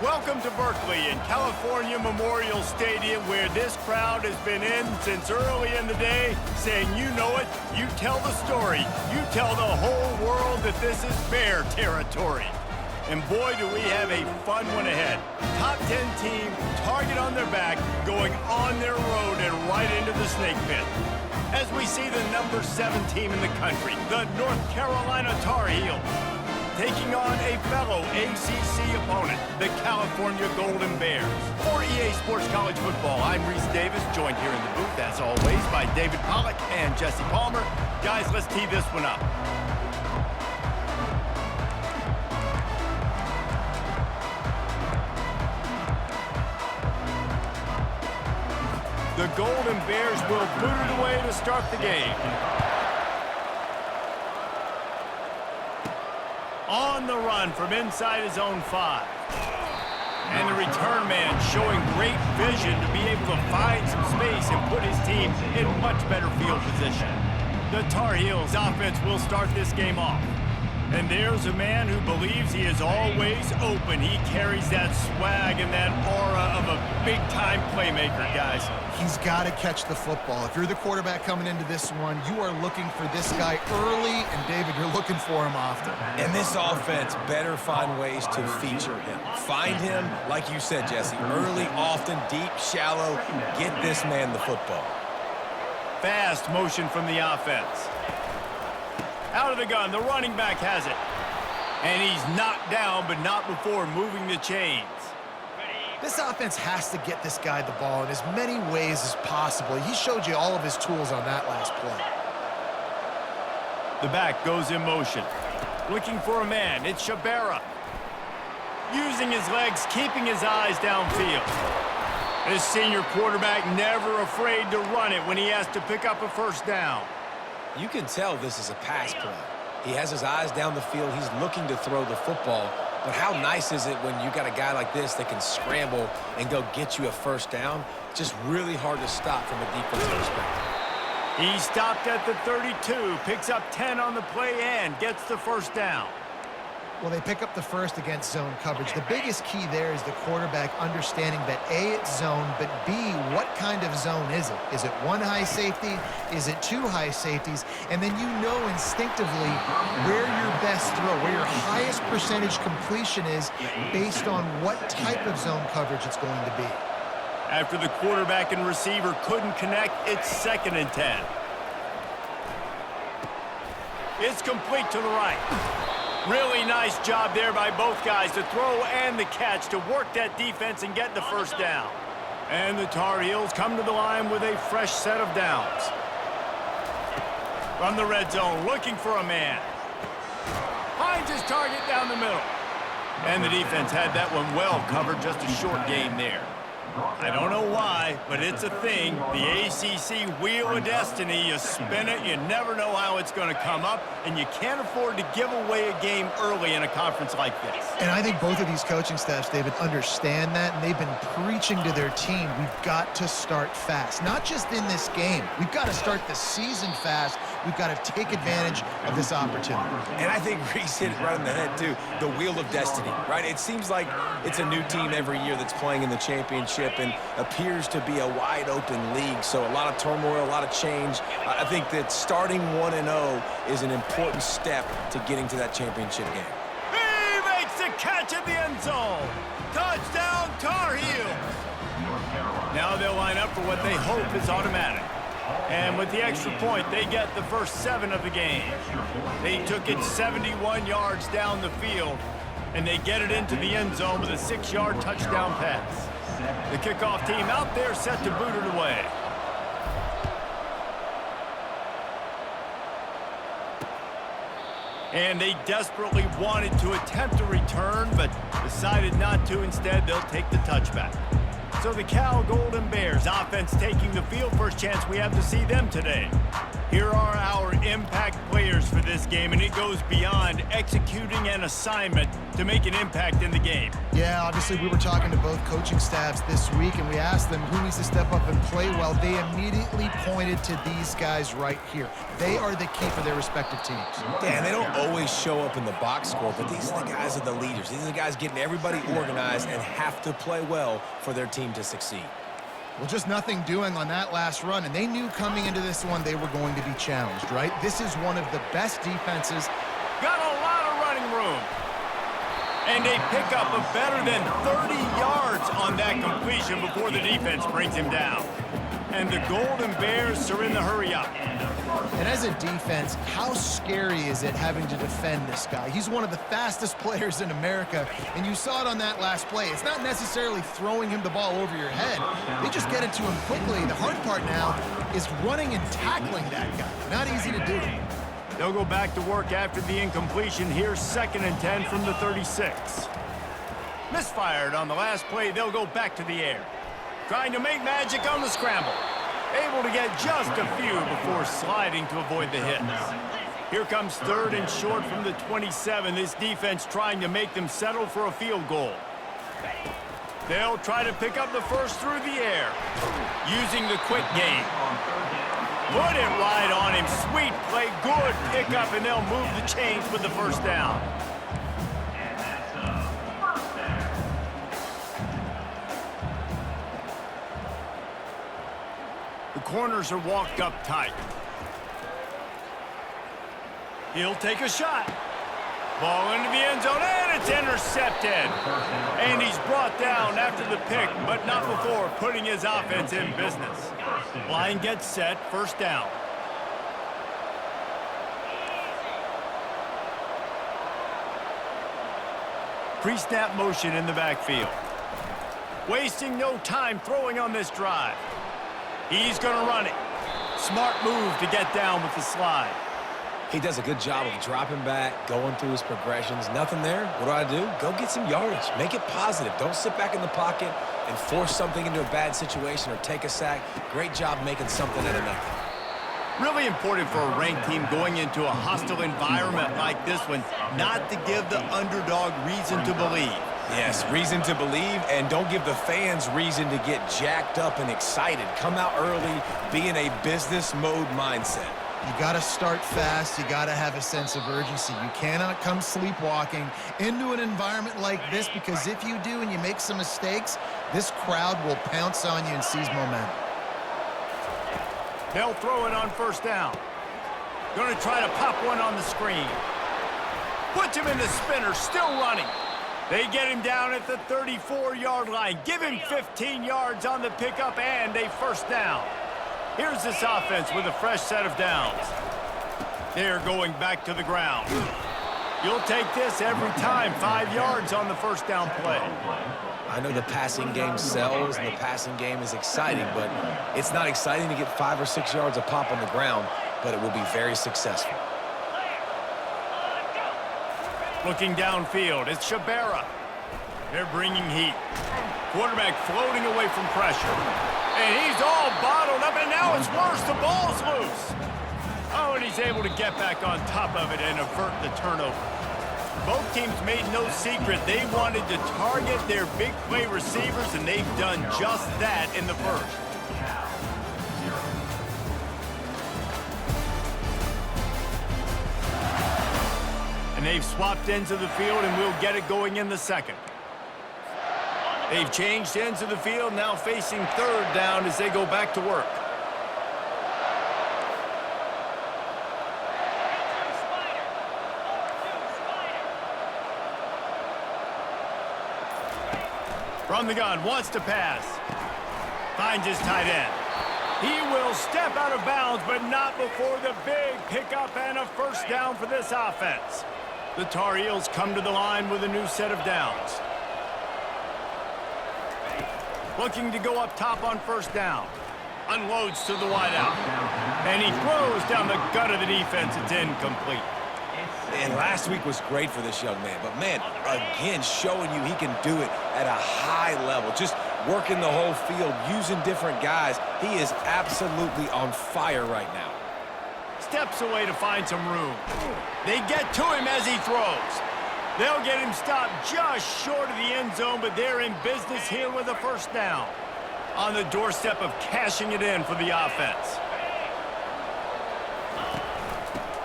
Welcome to Berkeley and California Memorial Stadium, where this crowd has been in since early in the day, saying you know it, you tell the story, you tell the whole world that this is Bear territory. And boy, do we have a fun one ahead. Top 10 team, target on their back, going on their road and right into the snake pit. As we see the number 7 team in the country, the North Carolina Tar Heels, taking on a fellow ACC opponent, the California Golden Bears. For EA Sports College Football, I'm Reese Davis, joined here in the booth, as always, by David Pollack and Jesse Palmer. Guys, let's tee this one up. The Golden Bears will boot it away to start the game. On the run from inside his own 5. And the return man showing great vision to be able to find some space and put his team in much better field position. The Tar Heels offense will start this game off. And there's a man who believes he is always open. He carries that swag and that aura of a big-time playmaker, guys. He's got to catch the football. If you're the quarterback coming into this one, you are looking for this guy early, and David, you're looking for him often. And this offense better find ways to feature him. Find him, like you said, Jesse, early, often, deep, shallow. Get this man the football. Fast motion from the offense. Out of the gun, the running back has it. And he's knocked down, but not before moving the chains. This offense has to get this guy the ball in as many ways as possible. He showed you all of his tools on that last play. The back goes in motion. Looking for a man, it's Shabera. Using his legs, keeping his eyes downfield. This senior quarterback never afraid to run it when he has to pick up a first down. You can tell this is a pass play. He has his eyes down the field. He's looking to throw the football. But how nice is it when you got a guy like this that can scramble and go get you a first down? Just really hard to stop from a defensive perspective. He stopped at the 32, picks up 10 on the play and gets the first down. Well, they pick up the first against zone coverage. The biggest key there is the quarterback understanding that A, it's zone, but B, what kind of zone is it? Is it one high safety? Is it 2 high safeties? And then you know instinctively where your best throw, where your highest percentage completion is based on what type of zone coverage it's going to be. After the quarterback and receiver couldn't connect, it's 2nd and 10. It's complete to the right. Really nice job there by both guys to throw and the catch to work that defense and get the first down. And the Tar Heels come to the line with a fresh set of downs. From the red zone, looking for a man. Finds his target down the middle. And the defense had that one well covered, just a short gain there. I don't know why, but it's a thing. The ACC Wheel of Destiny, you spin it, you never know how it's going to come up, and you can't afford to give away a game early in a conference like this. And I think both of these coaching staffs, David, understand that, and they've been preaching to their team, we've got to start fast. Not just in this game. We've got to start the season fast. We've got to take advantage of this opportunity. And I think Reese hit it right on the head, too. The Wheel of Destiny, right? It seems like it's a new team every year that's playing in the championship and appears to be a wide-open league. So a lot of turmoil, a lot of change. I think that starting 1-0 is an important step to getting to that championship game. He makes the catch at the end zone. Touchdown, Tar Heels. Now they'll line up for what they hope is automatic. And with the extra point, they get the first 7 of the game. They took it 71 yards down the field, and they get it into the end zone with a 6-yard touchdown pass. The kickoff team out there set to boot it away. And they desperately wanted to attempt a return, but decided not to. Instead, they'll take the touchback. So the Cal Golden Bears offense taking the field. First chance we have to see them today. Here are our impact players for this game, and it goes beyond executing an assignment to make an impact in the game. Yeah, obviously we were talking to both coaching staffs this week, and we asked them who needs to step up and play well. They immediately pointed to these guys right here. They are the key for their respective teams. Yeah, and they don't always show up in the box score, but these are the guys that are the leaders. These are the guys getting everybody organized and have to play well for their team to succeed. Well, just nothing doing on that last run, and they knew coming into this one they were going to be challenged, right? This is one of the best defenses. Got a lot of running room. And they pick up a better than 30 yards on that completion before the defense brings him down. And the Golden Bears are in the hurry up. And as a defense, how scary is it having to defend this guy? He's one of the fastest players in America, and you saw it on that last play. It's not necessarily throwing him the ball over your head. They just get it to him quickly. The hard part now is running and tackling that guy. Not easy to do. They'll go back to work after the incompletion. Here's 2nd and 10 from the 36. Misfired on the last play. They'll go back to the air. Trying to make magic on the scramble. Able to get just a few before sliding to avoid the hits. Here comes 3rd and short from the 27. This defense trying to make them settle for a field goal. They'll try to pick up the first through the air, using the quick game. Put it right on him. Sweet play, good pickup, and they'll move the chains with the first down. The corners are walked up tight. He'll take a shot. Ball into the end zone, and it's intercepted. And he's brought down after the pick, but not before putting his offense in business. Line gets set, first down. Pre-snap motion in the backfield. Wasting no time throwing on this drive. He's going to run it. Smart move to get down with the slide. He does a good job of dropping back, going through his progressions. Nothing there. What do? Go get some yardage. Make it positive. Don't sit back in the pocket and force something into a bad situation or take a sack. Great job making something out of nothing. Really important for a ranked team going into a hostile environment like this one, not to give the underdog reason to believe. Yes, reason to believe, and don't give the fans reason to get jacked up and excited. Come out early, be in a business mode mindset. You got to start fast. You got to have a sense of urgency. You cannot come sleepwalking into an environment like this, because if you do and you make some mistakes, this crowd will pounce on you and seize momentum. They'll throw it on first down. Going to try to pop one on the screen. Puts him in the spinner, still running. They get him down at the 34-yard line. Give him 15 yards on the pickup and a first down. Here's this offense with a fresh set of downs. They're going back to the ground. You'll take this every time. 5 yards on the first down play. I know the passing game sells and the passing game is exciting, but it's not exciting to get 5 or 6 yards a pop on the ground, but it will be very successful. Looking downfield, it's Shabera. They're bringing heat. Quarterback floating away from pressure. And he's all bottled up, and now it's worse. The ball's loose. Oh, and he's able to get back on top of it and avert the turnover. Both teams made no secret they wanted to target their big play receivers, and they've done just that in the first. And they've swapped ends of the field, and we'll get it going in the second. They've changed ends of the field, now facing third down as they go back to work. From the gun, wants to pass. Finds his tight end. He will step out of bounds, but not before the big pickup and a first down for this offense. The Tar Heels come to the line with a new set of downs. Looking to go up top on first down. Unloads to the wideout. And he throws down the gut of the defense. It's incomplete. And last week was great for this young man. But, man, again, showing you he can do it at a high level. Just working the whole field, using different guys. He is absolutely on fire right now. steps away to find some room. They get to him as he throws. They'll get him stopped just short of the end zone, but they're in business here with a first down. On the doorstep of cashing it in for the offense.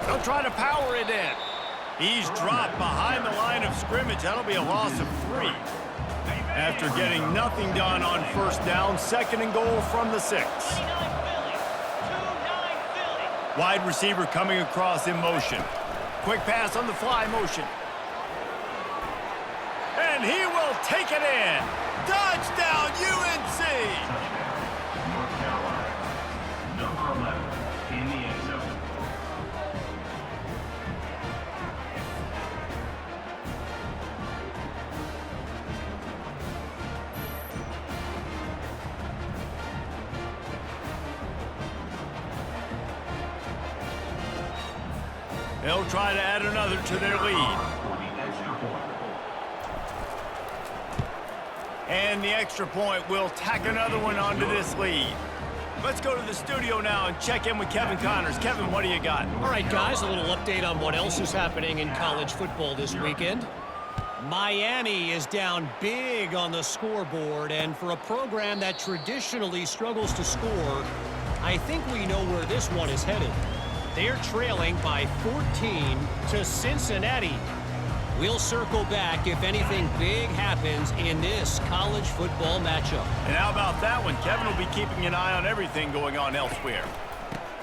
They'll try to power it in. He's dropped behind the line of scrimmage. That'll be a loss of 3. After getting nothing done on first down, 2nd and goal from the 6. Wide receiver coming across in motion. Quick pass on the fly motion. And he will take it in. Touchdown, UNC! North Carolina, number 11 in the end zone. They'll try to add another to their lead. And the extra point will tack another one onto this lead. Let's go to the studio now and check in with Kevin Connors. Kevin, what do you got? All right, guys, a little update on what else is happening in college football this weekend. Miami is down big on the scoreboard, and for a program that traditionally struggles to score, I think we know where this one is headed. They're trailing by 14 to Cincinnati. We'll circle back if anything big happens in this college football matchup. And how about that one? Kevin will be keeping an eye on everything going on elsewhere.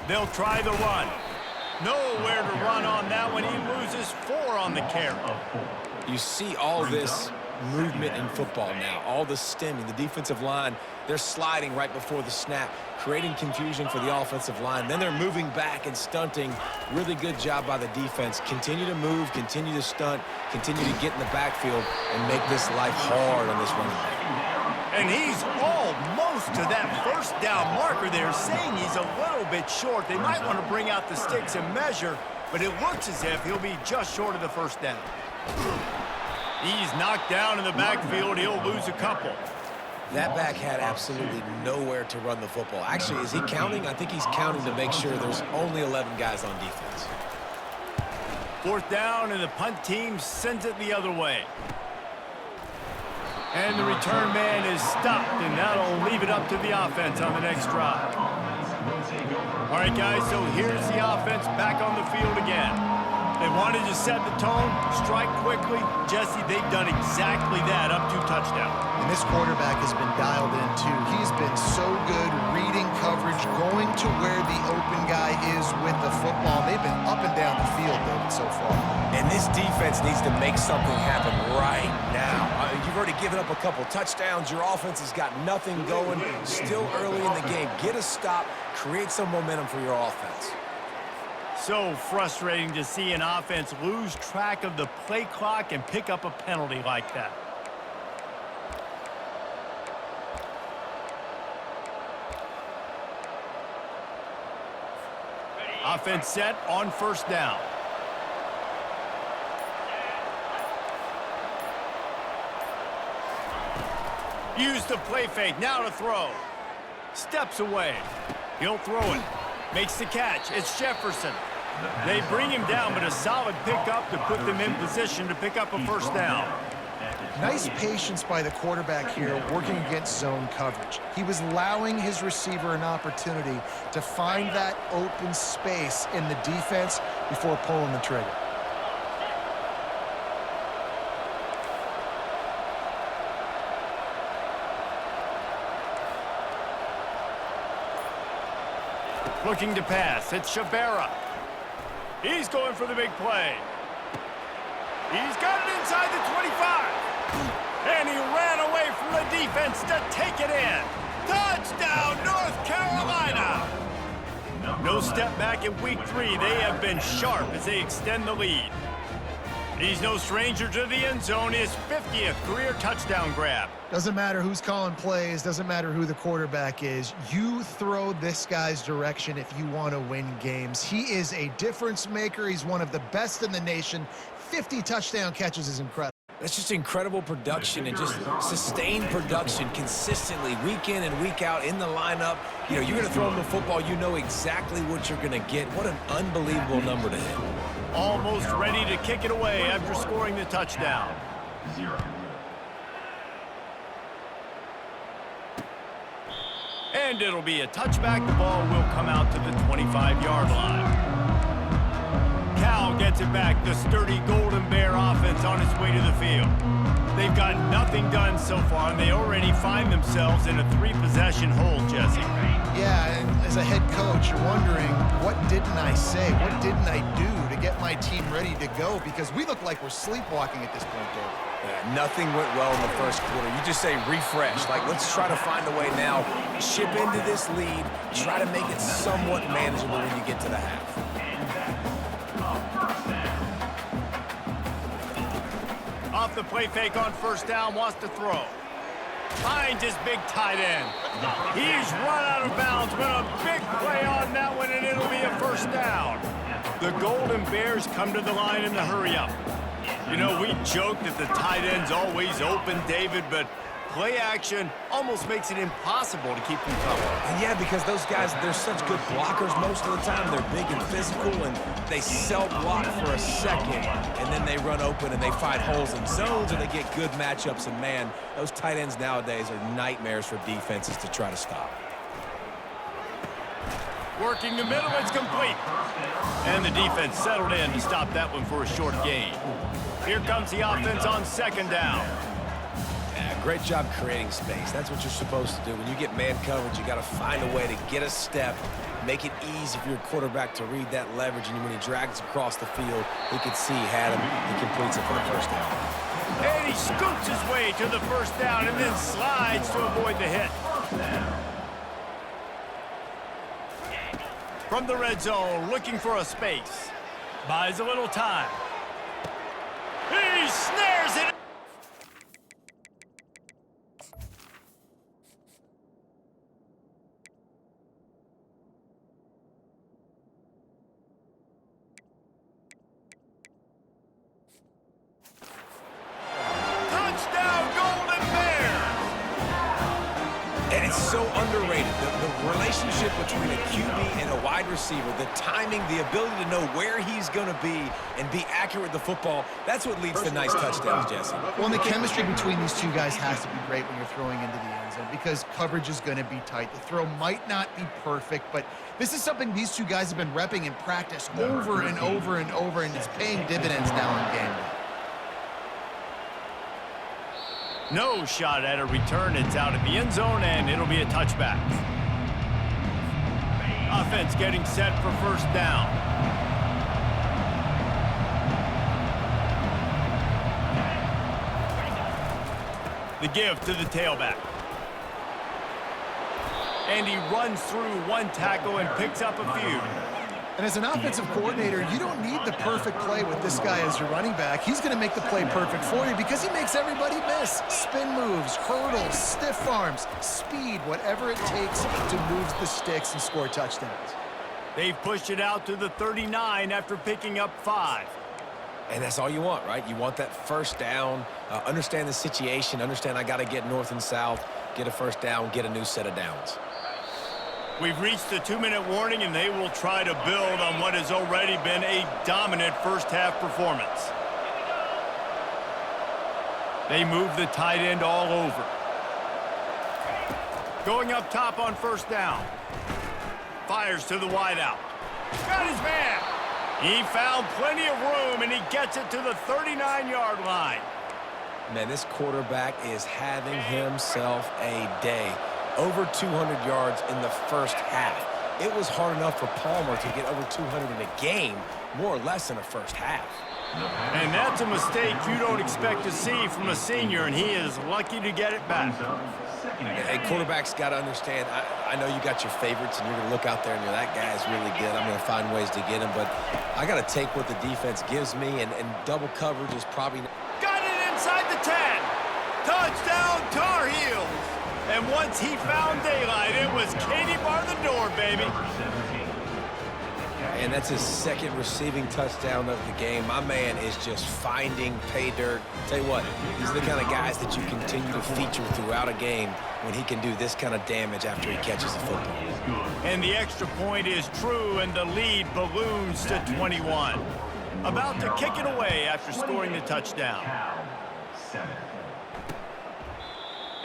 They'll try the run. Nowhere to run on that one. He loses 4 on the carry. You see all this movement in football now, all the stemming, the defensive line, they're sliding right before the snap, creating confusion for the offensive line. Then they're moving back and stunting. Really good job by the defense. Continue to move, continue to stunt, continue to get in the backfield and make this life hard on this running back. And he's almost to that first down marker there, saying he's a little bit short. They might want to bring out the sticks and measure, but it looks as if he'll be just short of the first down. He's knocked down in the backfield. He'll lose a couple. That back had absolutely nowhere to run the football. Actually, is he counting? I think he's counting to make sure there's only 11 guys on defense. 4th down, and the punt team sends it the other way. And the return man is stopped, and that'll leave it up to the offense on the next drive. All right, guys, so here's the offense back on the field again. They wanted to set the tone, strike quickly. Jesse, they've done exactly that, up to touchdown. And this quarterback has been dialed in, too. He's been so good reading coverage, going to where the open guy is with the football. They've been up and down the field, David, so far. And this defense needs to make something happen right now. You've already given up a couple touchdowns. Your offense has got nothing going. Still early in the game. Get a stop. Create some momentum for your offense. So frustrating to see an offense lose track of the play clock and pick up a penalty like that. Offense set on first down. Use the play fake, now to throw. Steps away. He'll throw it. Makes the catch. It's Jefferson. They bring him down, but a solid pickup to put them in position to pick up a first down. Nice patience by the quarterback here working against zone coverage. He was allowing his receiver an opportunity to find that open space in the defense before pulling the trigger. Looking to pass. It's Shabera. He's going for the big play. He's got it inside the 25. And he ran away from the defense to take it in. Touchdown, North Carolina! No step back in week 3. They have been sharp as they extend the lead. He's no stranger to the end zone. His 50th career touchdown grab. Doesn't matter who's calling plays, doesn't matter who the quarterback is. You throw this guy's direction if you want to win games. He is a difference maker. He's one of the best in the nation. 50 touchdown catches is incredible. That's just incredible production and just sustained production consistently week in and week out in the lineup. You know, you're going to throw him the football, you know exactly what you're going to get. What an unbelievable number to hit. Almost ready to kick it away after scoring the touchdown. 0. And it'll be a touchback. The ball will come out to the 25-yard line. Cal gets it back. The sturdy Golden Bear offense on its way to the field. They've got nothing done so far, and they already find themselves in a 3-possession hole, Jesse. Yeah, and as a head coach, you're wondering, what didn't I say? What didn't I do to get my team ready to go? Because we look like we're sleepwalking at this point, Dave. Nothing went well in the first quarter. You just say refresh. Like, let's try to find a way now. Chip into this lead. Try to make it somewhat manageable when you get to the half. Off the play fake on first down, wants to throw. Finds his big tight end. He's run out of bounds, but a big play on that one, and it'll be a first down. The Golden Bears come to the line in the hurry-up. You know, we joke that the tight end's always open, David, but play action almost makes it impossible to keep them covered. And yeah, because those guys, they're such good blockers most of the time. They're big and physical, and they self-block for a second, and then they run open and they find holes in zones, and they get good matchups. And, man, those tight ends nowadays are nightmares for defenses to try to stop. Working the middle, it's complete. And the defense settled in to stop that one for a short gain. Here comes the offense on second down. Yeah, great job creating space. That's what you're supposed to do. When you get man coverage, you got to find a way to get a step, make it easy for your quarterback to read that leverage, and when he drags across the field, he can see he had him. He completes it for the first down. And he scoots his way to the first down and then slides to avoid the hit. From the red zone, looking for a space. Buys a little time. He snares it. Touchdown, Golden Bears! And it's so underrated. The relationship between a QB and a wide receiver, the timing, the ability to know where he's going to be and be accurate with the football, that's what leads to nice touchdowns, Jesse. Well, and the chemistry between these two guys has to be great when you're throwing into the end zone because coverage is going to be tight. The throw might not be perfect, but this is something these two guys have been repping in practice over and over and over, and it's paying dividends now in game day. No shot at a return. It's out at the end zone, and it'll be a touchback. Offense getting set for first down. The give to the tailback. And he runs through one tackle and picks up a few. And as an offensive coordinator, you don't need the perfect play with this guy as your running back. He's going to make the play perfect for you because he makes everybody miss. Spin moves, hurdles, stiff arms, speed, whatever it takes to move the sticks and score touchdowns. They've pushed it out to the 39 after picking up 5. And that's all you want, right? You want that first down, understand the situation, understand I got to get north and south, get a first down, get a new set of downs. We've reached the 2-minute warning, and they will try to build on what has already been a dominant first-half performance. They move the tight end all over. Going up top on first down. Fires to the wideout. Got his man. He found plenty of room, and he gets it to the 39-yard line. Man, this quarterback is having himself a day. Over 200 yards in the first half. It was hard enough for Palmer to get over 200 in a game, more or less in the first half. And that's a mistake you don't expect to see from a senior, and he is lucky to get it back. Hey, quarterbacks got to understand, I know you got your favorites, and you're going to look out there and you're, that guy is really good. I'm going to find ways to get him, but I got to take what the defense gives me, and double coverage is probably... Got it inside the 10. Touchdown, Tar Heels. And once he found daylight, it was Katie bar the door, baby. And that's his second receiving touchdown of the game. My man is just finding pay dirt. Tell you what, these are the kind of guys that you continue to feature throughout a game when he can do this kind of damage after he catches the football. And the extra point is true, and the lead balloons to 21. About to kick it away after scoring the touchdown.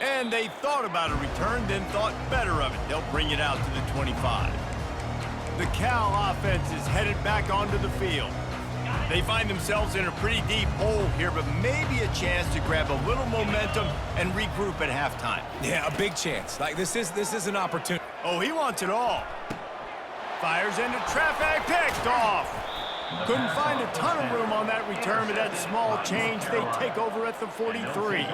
And they thought about a return, then thought better of it. They'll bring it out to the 25. The Cal offense is headed back onto the field. They find themselves in a pretty deep hole here, but maybe a chance to grab a little momentum and regroup at halftime. Yeah, a big chance. Like, this is an opportunity. Oh, he wants it all. Fires into traffic, picked off. Couldn't find a ton of room on that return, but that small change, they take over at the 43.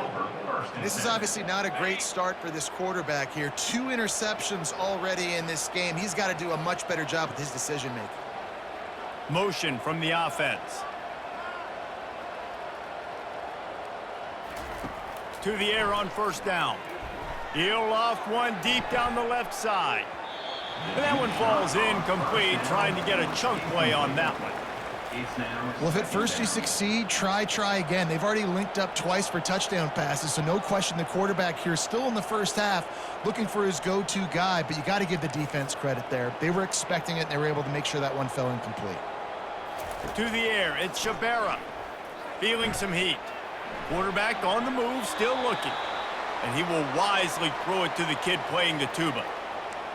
This is obviously not a great start for this quarterback here. 2 interceptions already in this game. He's got to do a much better job with his decision-making. Motion from the offense. To the air on first down. He'll loft one deep down the left side. And that one falls incomplete, trying to get a chunk play on that one. Well, if at first you succeed, try again. They've already linked up twice for touchdown passes, so no question the quarterback here still in the first half looking for his go-to guy, but you got to give the defense credit there. They were expecting it, and they were able to make sure that one fell incomplete. To the air, it's Shabera. Feeling some heat. Quarterback on the move, still looking. And he will wisely throw it to the kid playing the tuba.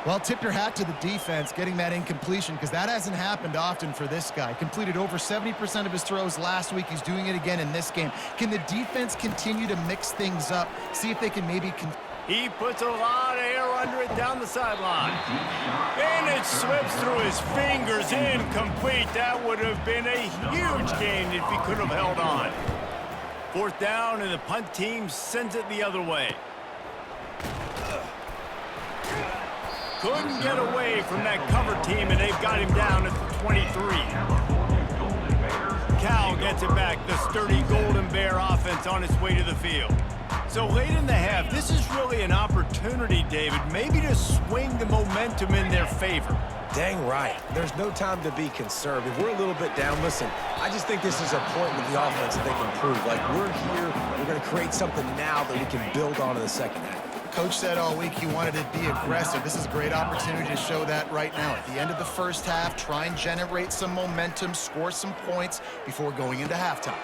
Well, tip your hat to the defense getting that incompletion, because that hasn't happened often for this guy. Completed over 70% of his throws last week. He's doing it again in this game. Can the defense continue to mix things up? See if they can maybe... He puts a lot of air under it down the sideline. And it slips through his fingers, incomplete. That would have been a huge gain if he could have held on. 4th down, and the punt team sends it the other way. Couldn't get away from that cover team, and they've got him down at the 23. Cal gets it back, the sturdy Golden Bear offense on its way to the field. So late in the half, this is really an opportunity, David, maybe to swing the momentum in their favor. Dang right. There's no time to be conservative. We're a little bit down. Listen, I just think this is a point with the offense that they can prove. Like, we're here, we're going to create something now that we can build on in the second half. Coach said all week he wanted to be aggressive. This is a great opportunity to show that right now. At the end of the first half, try and generate some momentum, score some points before going into halftime.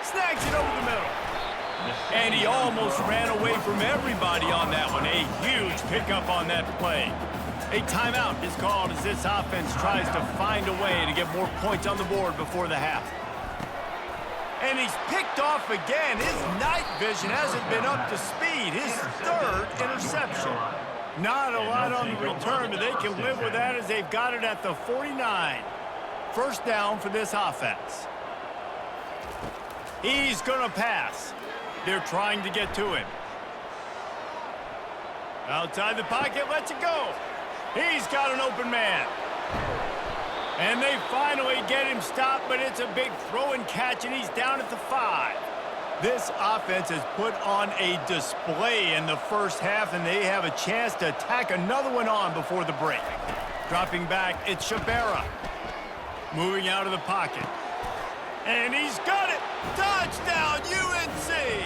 Snags it over the middle. And he almost ran away from everybody on that one. A huge pickup on that play. A timeout is called as this offense tries to find a way to get more points on the board before the half. And he's picked off again. His night vision hasn't been up to speed. His 3rd interception. Not a lot on the return, but they can live with that as they've got it at the 49. 1st down for this offense. He's going to pass. They're trying to get to him. Outside the pocket, lets it go. He's got an open man. And they finally get him stopped, but it's a big throw and catch, and he's down at the 5. This offense has put on a display in the first half, and they have a chance to tack another one on before the break. Dropping back, it's Shabera. Moving out of the pocket. And he's got it! Touchdown, UNC!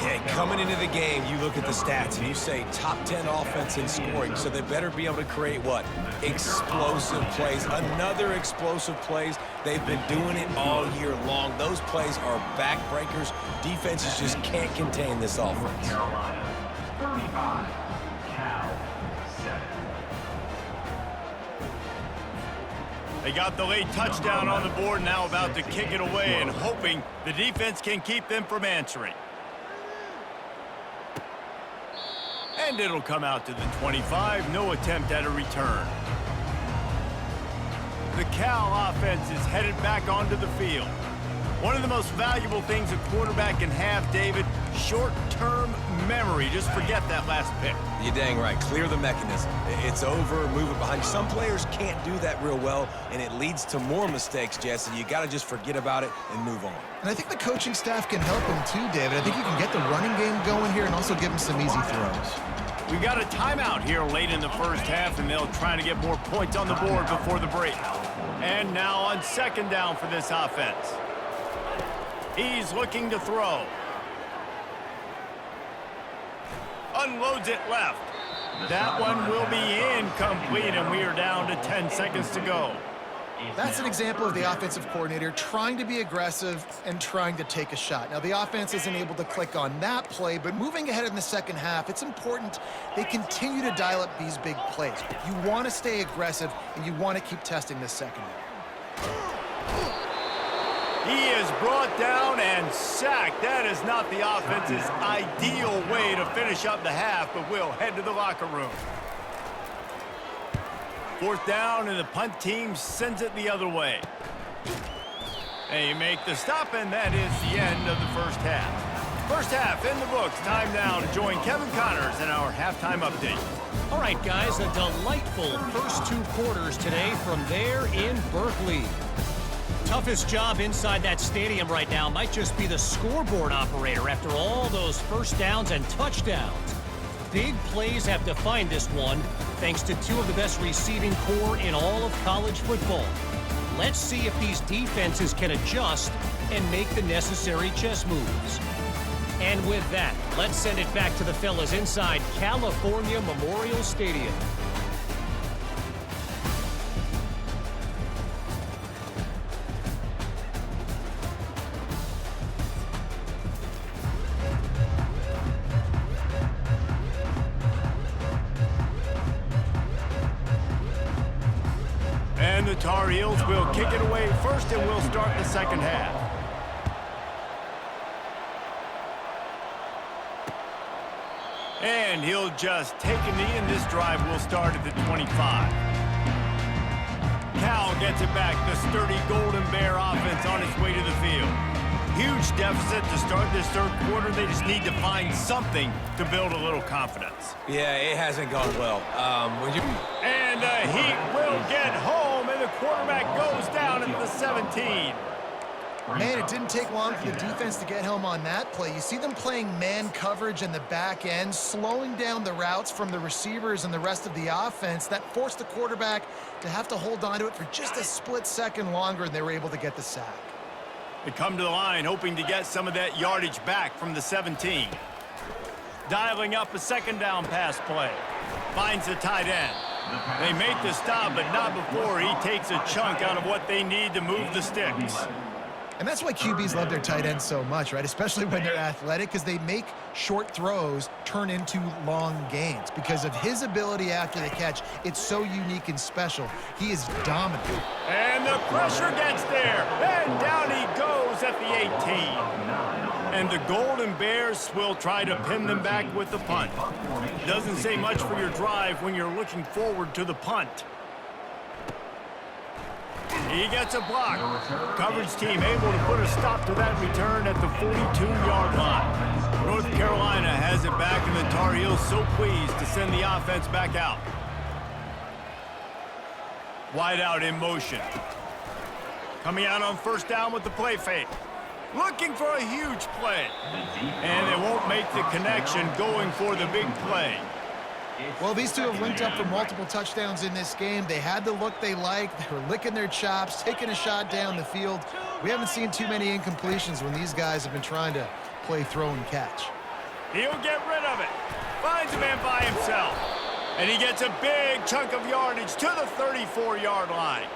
Yeah, coming into the game, you look at the stats and you say top 10 offense in scoring, so they better be able to create what? Explosive plays. Another explosive plays. They've been doing it all year long. Those plays are backbreakers. Defenses just can't contain this offense. Carolina, 35, Cal, 7. They got the late touchdown on the board, now about to kick it away and hoping the defense can keep them from answering. And it'll come out to the 25, no attempt at a return. The Cal offense is headed back onto the field. One of the most valuable things a quarterback can have, David, short-term memory. Just forget that last pick. You're dang right. Clear the mechanism. It's over, move it behind. Some players can't do that real well, and it leads to more mistakes, Jesse. You got to just forget about it and move on. And I think the coaching staff can help him too, David. I think you can get the running game going here and also give him some easy throws. We got a timeout here late in the first half, and they'll try to get more points on the board before the break. And now on second down for this offense. He's looking to throw. Unloads it left. That one will be incomplete, and we are down to 10 seconds to go. That's an example of the offensive coordinator trying to be aggressive and trying to take a shot. Now, the offense isn't able to click on that play, but moving ahead in the second half, it's important they continue to dial up these big plays. You want to stay aggressive, and you want to keep testing this secondary. He is brought down and sacked. That is not the offense's ideal way to finish up the half, but we'll head to the locker room. Fourth down, and the punt team sends it the other way. They make the stop, and that is the end of the first half. First half in the books. Time now to join Kevin Connors in our halftime update. All right, guys, a delightful first 2 quarters today from there in Berkeley. Toughest job inside that stadium right now might just be the scoreboard operator after all those first downs and touchdowns. Big plays have defined this one, thanks to 2 of the best receiving core in all of college football. Let's see if these defenses can adjust and make the necessary chess moves. And with that, let's send it back to the fellas inside California Memorial Stadium. And the Tar Heels will kick it away first, and we'll start the second half. And he'll just take a knee, and this drive will start at the 25. Cal gets it back. The sturdy Golden Bear offense on its way to the field. Huge deficit to start this third quarter. They just need to find something to build a little confidence. Yeah, it hasn't gone well. And the Heat will get home, and the quarterback goes down at the 17. Man, it didn't take long for the defense to get home on that play. You see them playing man coverage in the back end, slowing down the routes from the receivers and the rest of the offense. That forced the quarterback to have to hold on to it for just a split second longer, and they were able to get the sack. They come to the line hoping to get some of that yardage back from the 17. Dialing up a second down pass play. Finds the tight end. They make the stop, but not before he takes a chunk out of what they need to move the sticks. And that's why QBs love their tight ends so much, right? Especially when they're athletic, because they make short throws turn into long gains. Because of his ability after the catch, it's so unique and special. He is dominant. And the pressure gets there. And down he goes at the 18. And the Golden Bears will try to pin them back with the punt. Doesn't say much for your drive when you're looking forward to the punt. He gets a block. Coverage team able to put a stop to that return at the 42-yard line. North Carolina has it back, and the Tar Heels so pleased to send the offense back out. Wide out in motion. Coming out on first down with the play fake. Looking for a huge play. And they won't make the connection going for the big play. Well, these two have linked up for multiple touchdowns in this game. They had the look they liked. They were licking their chops, taking a shot down the field. We haven't seen too many incompletions when these guys have been trying to play throw and catch. He'll get rid of it. Finds a man by himself. And he gets a big chunk of yardage to the 34-yard line.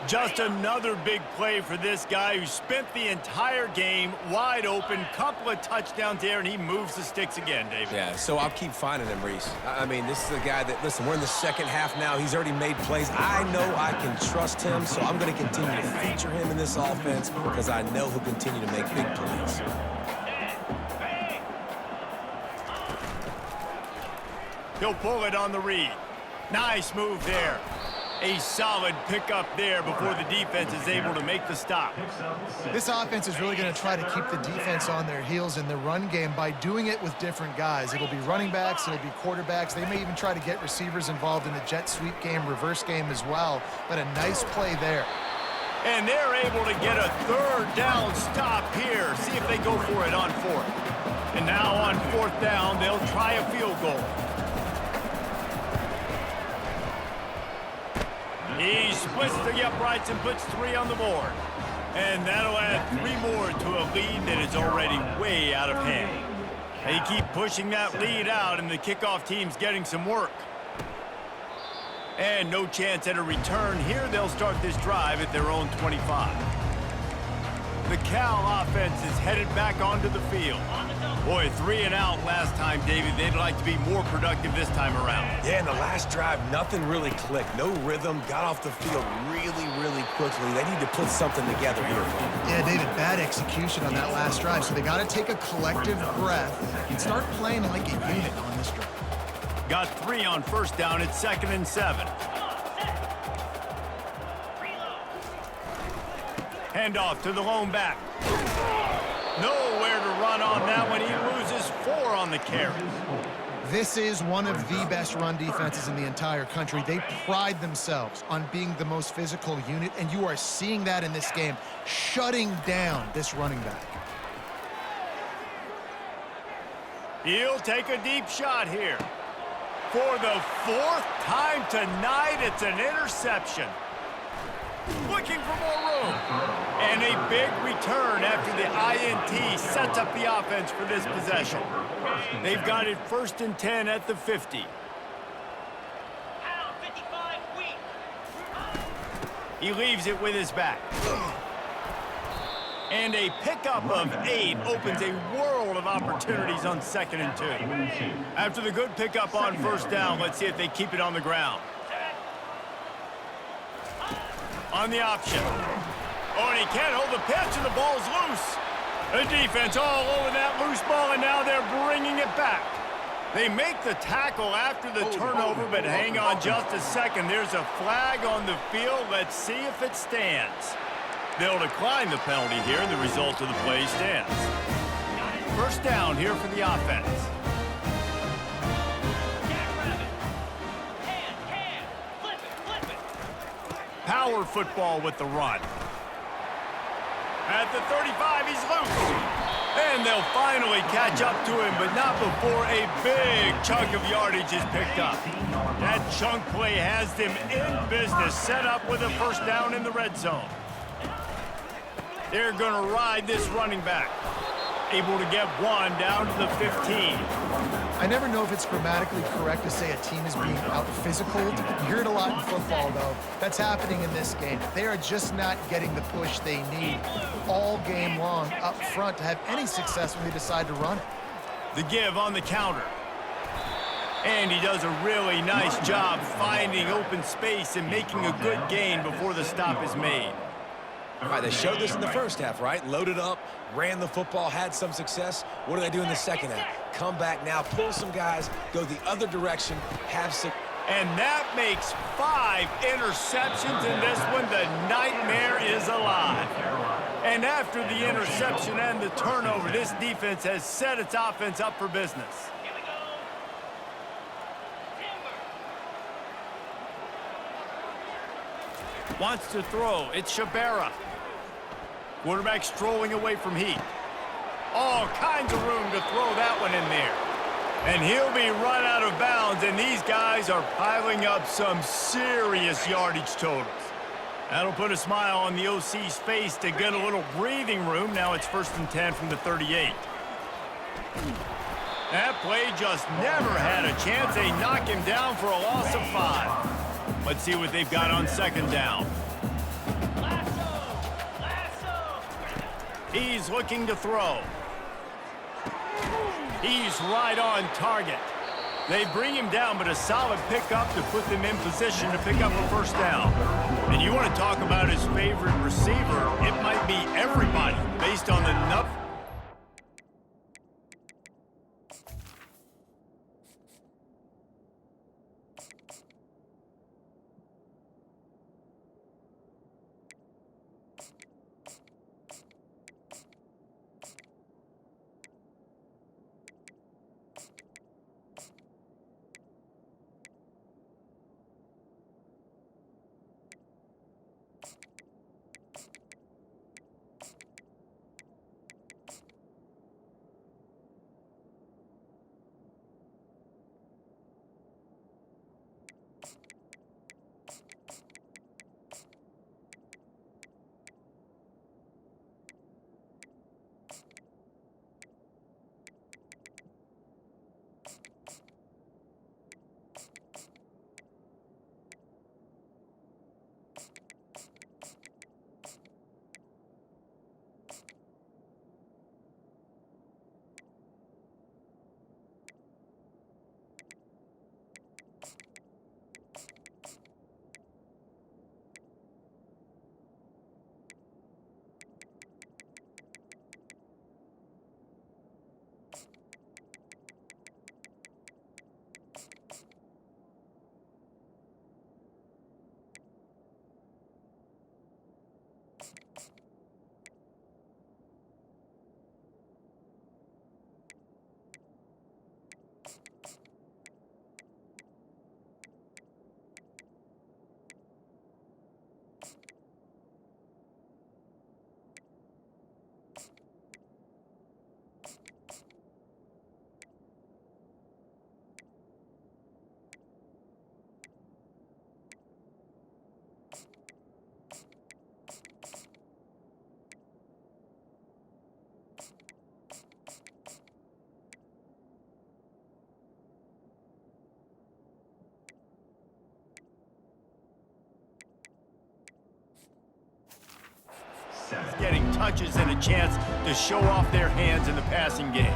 Just another big play for this guy who spent the entire game wide open, couple of touchdowns there, and he moves the sticks again, David. Yeah, so I'll keep finding him, Reese. I mean, this is a guy that, listen, we're in the second half now. He's already made plays. I know I can trust him, so I'm going to continue to feature him in this offense because I know he'll continue to make big plays. He'll pull it on the read. Nice move there. A solid pickup there before the defense is able to make the stop. This offense is really going to try to keep the defense on their heels in the run game by doing it with different guys. It'll be running backs, it'll be quarterbacks. They may even try to get receivers involved in the jet sweep game, reverse game as well. But a nice play there. And they're able to get a third down stop here. See if they go for it on fourth. And now on fourth down, they'll try a field goal. He splits the uprights and puts 3 on the board. And that'll add 3 more to a lead that is already way out of hand. They keep pushing that lead out, and the kickoff team's getting some work. And no chance at a return here. They'll start this drive at their own 25. The Cal offense is headed back onto the field. Boy, 3 and out last time, David. They'd like to be more productive this time around. Yeah, in the last drive, nothing really clicked. No rhythm, got off the field really quickly. They need to put something together here. Yeah, David, bad execution on that last drive, so they got to take a collective breath and start playing like a unit on this drive. Got 3 on first down. It's 2nd and 7. Handoff to the lone back. Nowhere to run on that one. He loses 4 on the carry. This is one of the best run defenses in the entire country. They pride themselves on being the most physical unit, and you are seeing that in this game, shutting down this running back. He'll take a deep shot here. For the 4th time tonight, it's an interception. Looking for more room. And a big return after the INT sets up the offense for this possession. They've got it 1st and 10 at the 50. He leaves it with his back. And a pickup of 8 opens a world of opportunities on 2nd and 2. After the good pickup on first down, let's see if they keep it on the ground. On the option. Oh, and he can't hold the pitch, and the ball's loose. The defense all over that loose ball, and now they're bringing it back. They make the tackle after the turnover, but hang on just a second. There's a flag on the field. Let's see if it stands. They'll decline the penalty here, and the result of the play stands. First down here for the offense. Power football with the run. At the 35, he's loose. And they'll finally catch up to him, but not before a big chunk of yardage is picked up. That chunk play has them in business, set up with a first down in the red zone. They're going to ride this running back. Able to get 1 down to the 15. I never know if it's grammatically correct to say a team is being out-physicaled. You hear it a lot in football, though. That's happening in this game. They are just not getting the push they need all game long up front to have any success when they decide to run it. The give on the counter. And he does a really nice job finding open space and making a good gain before the stop is made. All right, they showed this in the first half, right? Loaded up, ran the football, had some success. What do they do in the second half? Come back now, pull some guys, go the other direction, have some... And that makes 5 interceptions in this one. The nightmare is alive. And after the interception and the turnover, this defense has set its offense up for business. Wants to throw. It's Shabera. Quarterback strolling away from Heat. All kinds of room to throw that one in there. And he'll be run out of bounds, and these guys are piling up some serious yardage totals. That'll put a smile on the OC's face to get a little breathing room. Now it's 1st and 10 from the 38. That play just never had a chance. They knock him down for a loss of 5. Let's see what they've got on 2nd down. He's looking to throw. He's right on target. They bring him down, but a solid pickup to put them in position to pick up a first down. And you want to talk about his favorite receiver, it might be everybody based on the number. touches and a chance to show off their hands in the passing game.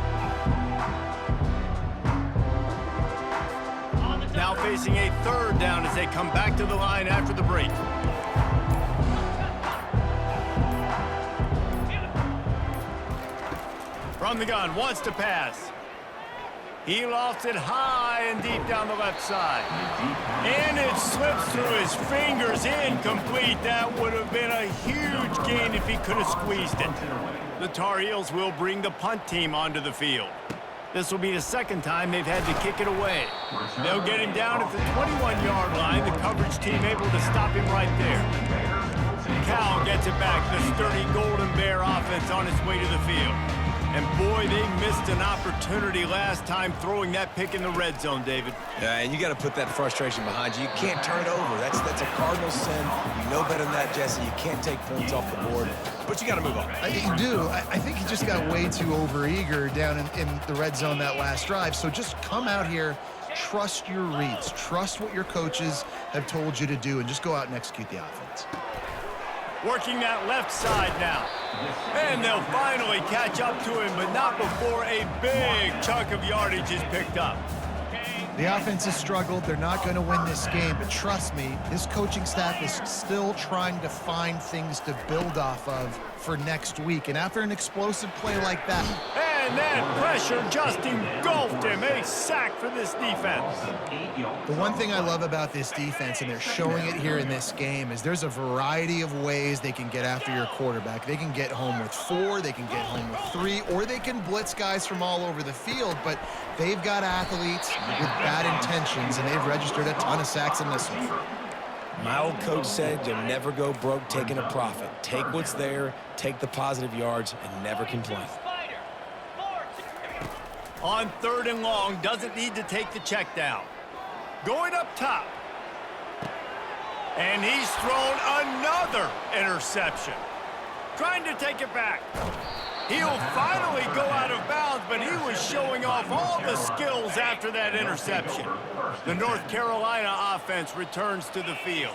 Now facing a third down as they come back to the line after the break. From the gun, wants to pass. He lofts it high and deep down the left side. And it slips through his fingers, incomplete. That would have been a huge gain if he could have squeezed it. The Tar Heels will bring the punt team onto the field. This will be the second time they've had to kick it away. They'll get him down at the 21-yard line. The coverage team able to stop him right there. Cal gets it back. The sturdy Golden Bear offense on its way to the field. And boy, they missed an opportunity last time throwing that pick in the red zone, David. Yeah, and you got to put that frustration behind you. You can't turn it over. That's a cardinal sin. You know better than that, Jesse. You can't take points off the board, but you got to move on. You do. I think he just got way too overeager down in the red zone that last drive. So just come out here, trust your reads, trust what your coaches have told you to do, and just go out and execute the offense. Working that left side now. And they'll finally catch up to him, but not before a big chunk of yardage is picked up. The offense has struggled. They're not going to win this game, but trust me, this coaching staff is still trying to find things to build off of for next week. And after an explosive play like that... And that pressure just engulfed him. A sack for this defense. The one thing I love about this defense, and they're showing it here in this game, is there's a variety of ways they can get after your quarterback. They can get home with 4, they can get home with 3, or they can blitz guys from all over the field, but they've got athletes with bad intentions, and they've registered a ton of sacks in this one. My old coach said you'll never go broke taking a profit. Take what's there, take the positive yards, and never complain. On 3rd and long, doesn't need to take the check down. Going up top. And he's thrown another interception. Trying to take it back. He'll finally go out of bounds, but he was showing off all the skills after that interception. The North Carolina offense returns to the field.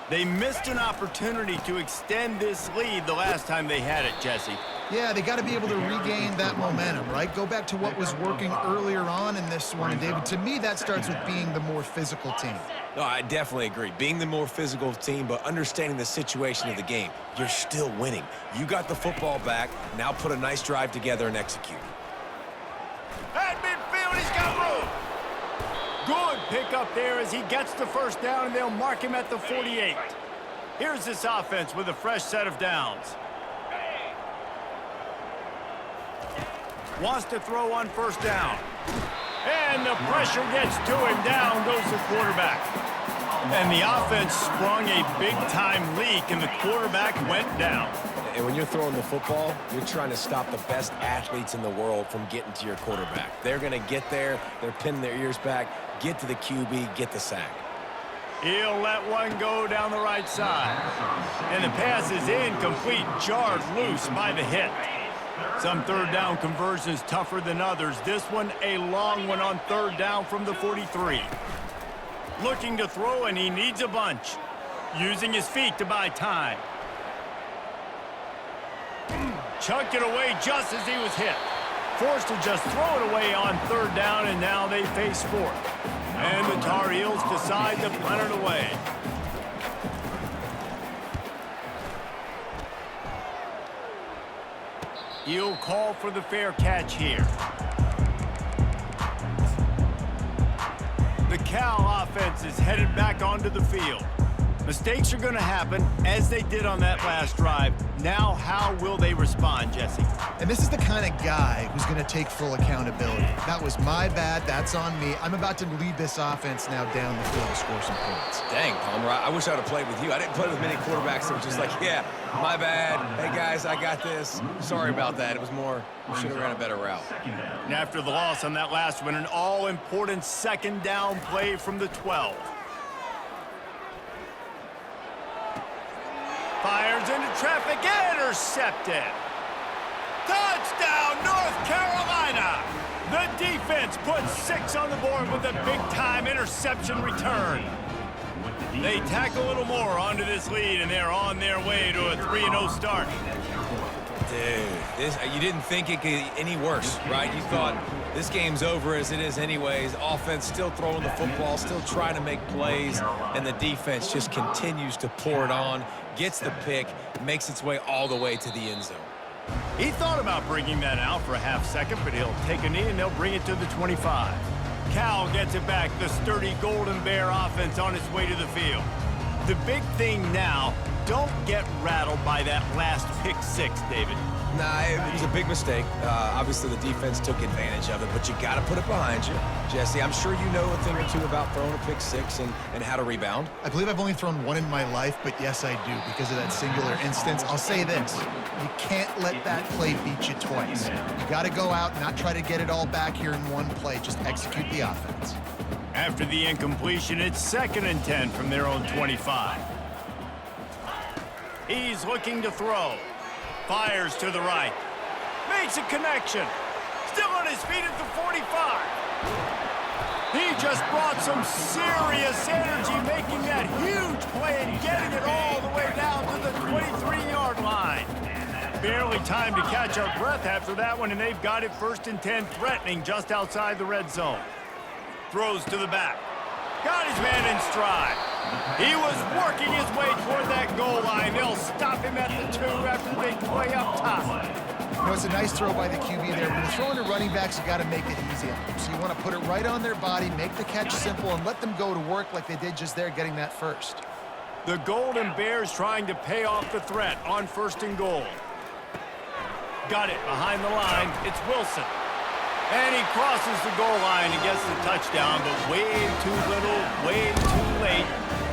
They missed an opportunity to extend this lead the last time they had it, Jesse. Yeah, they got to be able to regain that momentum, right? Go back to what was working earlier on in this one. And, David, to me, that starts with being the more physical team. No, I definitely agree. Being the more physical team, but understanding the situation of the game. You're still winning. You got the football back. Now put a nice drive together and execute. At midfield, he's got room. Good pickup there as he gets the first down, and they'll mark him at the 48. Here's this offense with a fresh set of downs. Wants to throw on 1st down. And the pressure gets to him. Down goes the quarterback. And the offense sprung a big-time leak, and the quarterback went down. And when you're throwing the football, you're trying to stop the best athletes in the world from getting to your quarterback. They're going to get there. They're pinning their ears back, get to the QB, get the sack. He'll let one go down the right side. And the pass is incomplete, jarred loose by the hit. Some 3rd down conversions tougher than others. This one a long one on 3rd down from the 43. Looking to throw, and he needs a bunch. Using his feet to buy time. Chucked it away just as he was hit. Forced to just throw it away on 3rd down, and now they face 4th. And the Tar Heels decide to punt it away. He'll call for the fair catch here. The Cal offense is headed back onto the field. Mistakes are going to happen, as they did on that last drive. Now, how will they respond, Jesse? And this is the kind of guy who's going to take full accountability. That was my bad. That's on me. I'm about to lead this offense now down the field to score some points. Dang, Palmer, I wish I would have played with you. I didn't play with many quarterbacks that were just like, yeah, my bad. Hey, guys, I got this. Sorry about that. It was more, we should have ran a better route. And after the loss on that last one, an all-important 2nd down play from the 12. Fires into traffic, intercepted. Touchdown, North Carolina. The defense puts 6 on the board with a big-time interception return. They tack a little more onto this lead, and they're on their way to a 3-0 start. Dude, you didn't think it could get any worse, right? You thought this game's over as it is anyways. Offense still throwing the football, still trying to make plays, and the defense just continues to pour it on, gets the pick, makes its way all the way to the end zone. He thought about bringing that out for a half second, but he'll take a knee and they'll bring it to the 25. Cal gets it back, the sturdy Golden Bear offense on its way to the field. The big thing now, don't get rattled by that last pick six, David. Nah, it was a big mistake. Obviously, the defense took advantage of it, but you got to put it behind you. Jesse, I'm sure you know a thing or two about throwing a pick six and how to rebound. I believe I've only thrown one in my life, but yes, I do because of that singular instance. I'll say this. You can't let that play beat you twice. You got to go out and not try to get it all back here in one play. Just execute the offense. After the incompletion, it's 2nd and 10 from their own 25. He's looking to throw. Fires to the right. Makes a connection. Still on his feet at the 45. He just brought some serious energy, making that huge play and getting it all the way down to the 23-yard line. Barely time to catch our breath after that one, and they've got it 1st and 10, threatening just outside the red zone. Throws to the back. Got his man in stride. He was working his way toward that goal line. They'll stop him at the 2 after the big play up top. You know, it's a nice throw by the QB there. When you're throwing to running backs, you got to make it easy on them. So you want to put it right on their body, make the catch simple, and let them go to work like they did just there, getting that first. The Golden Bears trying to pay off the threat on 1st and goal. Got it behind the line. It's Wilson. And he crosses the goal line and gets the touchdown, but way too little, way too late.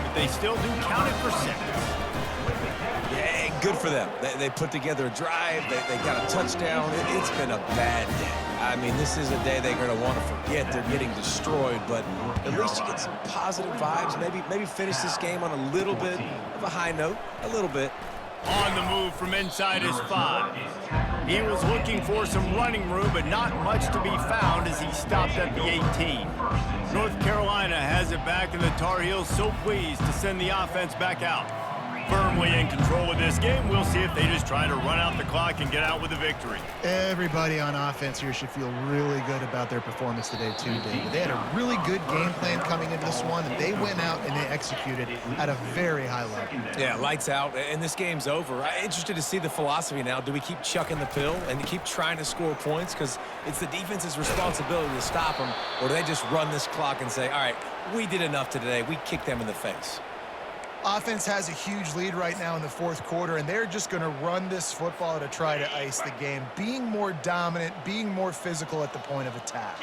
But they still do count it for 6. Yeah, good for them. They put together a drive. They got a touchdown. It's been a bad day. I mean, this is a day they're going to want to forget. They're getting destroyed, but at least you get some positive vibes. Maybe finish this game on a little bit of a high note, a little bit. On the move from inside his 5. He was looking for some running room, but not much to be found as he stopped at the 18. North Carolina has it back, and the Tar Heels so pleased to send the offense back out. Firmly in control of this game. We'll see if they just try to run out the clock and get out with a victory. Everybody on offense here should feel really good about their performance today, too, David. They had a really good game plan coming into this one, and they went out and they executed at a very high level. Yeah, lights out, and this game's over. I'm interested to see the philosophy now. Do we keep chucking the pill and keep trying to score points? Because it's the defense's responsibility to stop them, or do they just run this clock and say, all right, we did enough today. We kicked them in the face. Offense has a huge lead right now in the 4th quarter, and they're just going to run this football to try to ice the game, being more dominant, being more physical at the point of attack.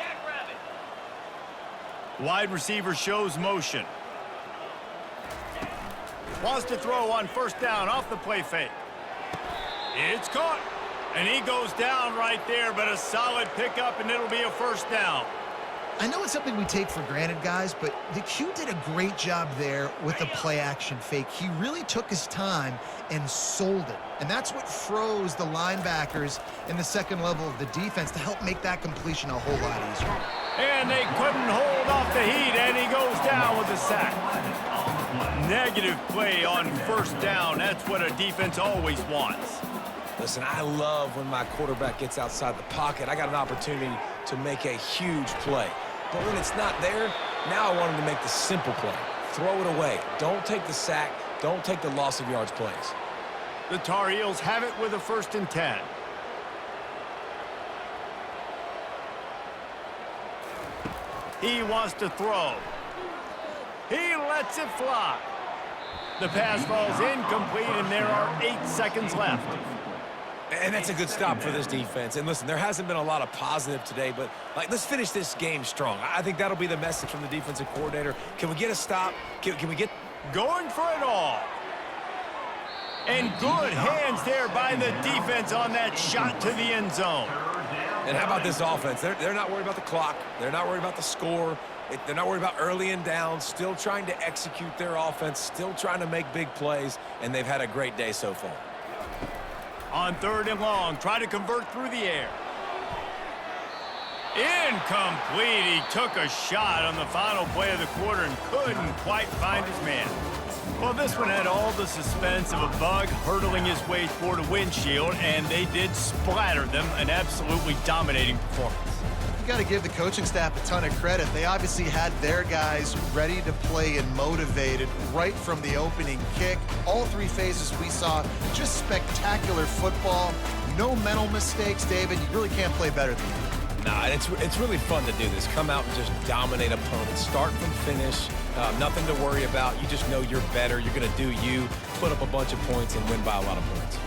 Wide receiver shows motion. Wants to throw on 1st down off the play fake. It's caught, and he goes down right there, but a solid pickup, and it'll be a 1st down. I know it's something we take for granted, guys, but the Q did a great job there with the play-action fake. He really took his time and sold it, and that's what froze the linebackers in the 2nd level of the defense to help make that completion a whole lot easier. And they couldn't hold off the heat, and he goes down with a sack. Negative play on 1st down. That's what a defense always wants. Listen, I love when my quarterback gets outside the pocket. I got an opportunity to make a huge play. But when it's not there, now I want him to make the simple play. Throw it away. Don't take the sack. Don't take the loss of yards plays. The Tar Heels have it with a 1st and 10. He wants to throw. He lets it fly. The pass falls incomplete, and there are 8 seconds left. And that's a good stop for this defense. And listen, there hasn't been a lot of positive today, but let's finish this game strong. I think that'll be the message from the defensive coordinator. Can we get a stop? Can we get... Going for it all. And good hands there by the defense on that shot to the end zone. And how about this offense? They're not worried about the clock. They're not worried about the score. They're not worried about early and down. Still trying to execute their offense. Still trying to make big plays. And they've had a great day so far. On 3rd and long, try to convert through the air. Incomplete. He took a shot on the final play of the quarter and couldn't quite find his man. Well, this one had all the suspense of a bug hurtling his way toward a windshield, and they did splatter them. An absolutely dominating performance. You got to give the coaching staff a ton of credit. They obviously had their guys ready to play and motivated right from the opening kick. All three phases we saw just spectacular football. No mental mistakes, David. You really can't play better than that. Nah, it's really fun to do this. Come out and just dominate opponents. Start from finish. Nothing to worry about. You just know you're better. You're going to do you, put up a bunch of points, and win by a lot of points.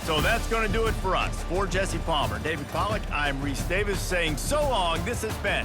So that's going to do it for us. For Jesse Palmer, David Pollack, I'm Reese Davis saying so long. This has been